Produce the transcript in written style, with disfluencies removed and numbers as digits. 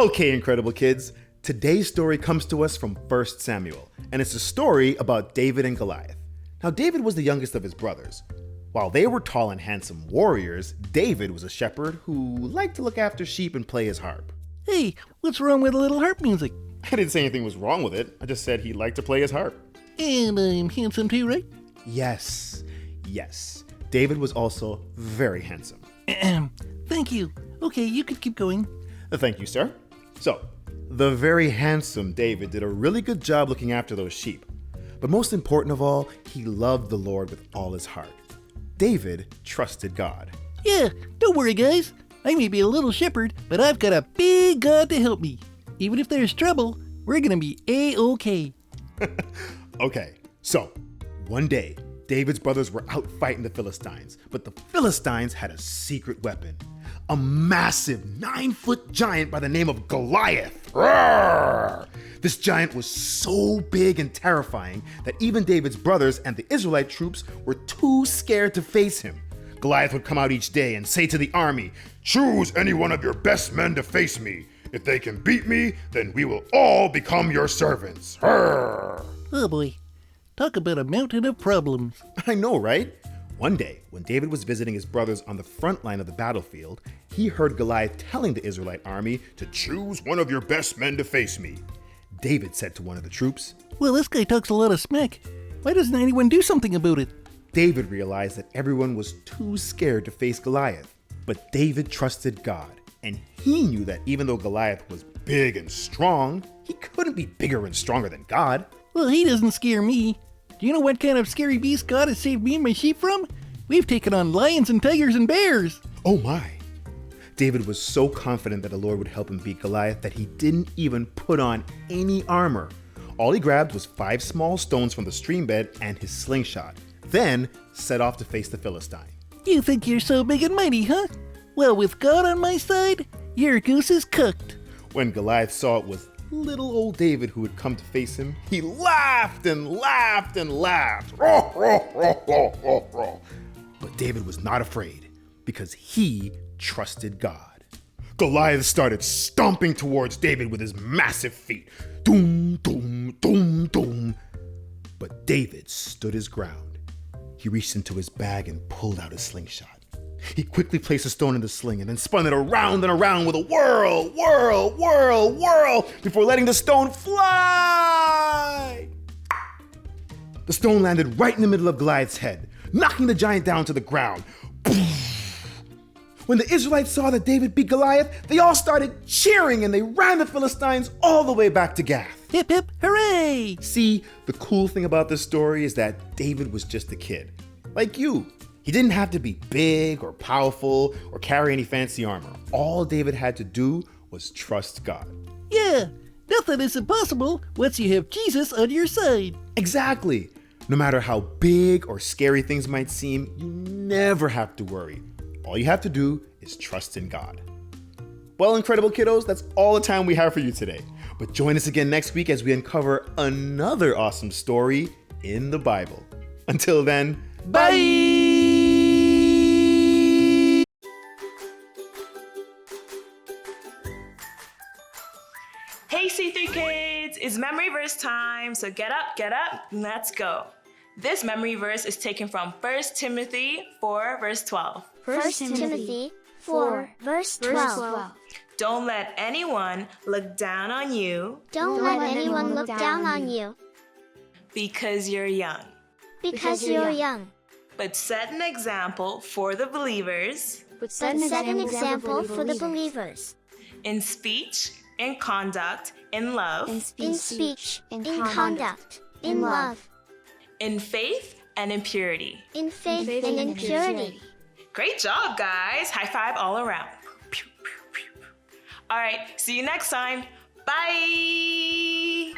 Okay, incredible kids. Today's story comes to us from 1 Samuel, and it's a story about David and Goliath. Now, David was the youngest of his brothers. While they were tall and handsome warriors, David was a shepherd who liked to look after sheep and play his harp. Hey, what's wrong with a little harp music? I didn't say anything was wrong with it. I just said he liked to play his harp. And I'm handsome too, right? Yes. David was also very handsome. Thank you. Okay, you could keep going. Thank you, sir. So, the very handsome David did a really good job looking after those sheep. But most important of all, he loved the Lord with all his heart. David trusted God. Yeah, don't worry, guys. I may be a little shepherd, but I've got a big God to help me. Even if there's trouble, we're gonna be A-okay. Okay, so one day, David's brothers were out fighting the Philistines, but the Philistines had a secret weapon. A massive 9-foot giant by the name of Goliath. Roar! This giant was so big and terrifying that even David's brothers and the Israelite troops were too scared to face him. Goliath would come out each day and say to the army, "Choose any one of your best men to face me. If they can beat me, then we will all become your servants." Roar! Oh boy, talk about a mountain of problems. I know, right? One day, when David was visiting his brothers on the front line of the battlefield, he heard Goliath telling the Israelite army to choose one of your best men to face me. David said to one of the troops, Well, this guy talks a lot of smack. Why doesn't anyone do something about it? David realized that everyone was too scared to face Goliath. But David trusted God, and he knew that even though Goliath was big and strong, he couldn't be bigger and stronger than God. Well, he doesn't scare me. Do you know what kind of scary beast God has saved me and my sheep from? We've taken on lions and tigers and bears. Oh my! David was so confident that the Lord would help him beat Goliath that he didn't even put on any armor. All he grabbed was 5 small stones from the stream bed and his slingshot, then set off to face the Philistine. You think you're so big and mighty, huh? Well, with God on my side, your goose is cooked. When Goliath saw it was little old David who had come to face him, he laughed and laughed and laughed. Roar, roar, roar, roar, roar, roar. But David was not afraid because he trusted God. Goliath started stomping towards David with his massive feet. Doom, doom, doom, doom. But David stood his ground. He reached into his bag and pulled out his slingshot. He quickly placed a stone in the sling and then spun it around and around with a whirl, whirl, whirl, whirl before letting the stone fly. The stone landed right in the middle of Goliath's head, knocking the giant down to the ground. When the Israelites saw that David beat Goliath, they all started cheering and they ran the Philistines all the way back to Gath. Hip hip hooray! See, the cool thing about this story is that David was just a kid, like you. He didn't have to be big or powerful or carry any fancy armor. All David had to do was trust God. Yeah, nothing is impossible once you have Jesus on your side. Exactly. No matter how big or scary things might seem, you never have to worry. All you have to do is trust in God. Well, incredible kiddos, that's all the time we have for you today. But join us again next week as we uncover another awesome story in the Bible. Until then, bye! Hey C3 kids, it's memory verse time, so get up, and let's go. This memory verse is taken from 1 Timothy 4 verse 12. 1 Timothy 4 verse 12. Don't let anyone look down on you Don't let anyone look down on you because you're young, because you're young, but set an example for the believers but set an example for the believers in speech, in conduct, in love, in speech, in conduct, in love, in faith, and in purity. in faith and in purity. Great job, guys. High five all around. Pew, pew, pew. All right, see you next time. Bye.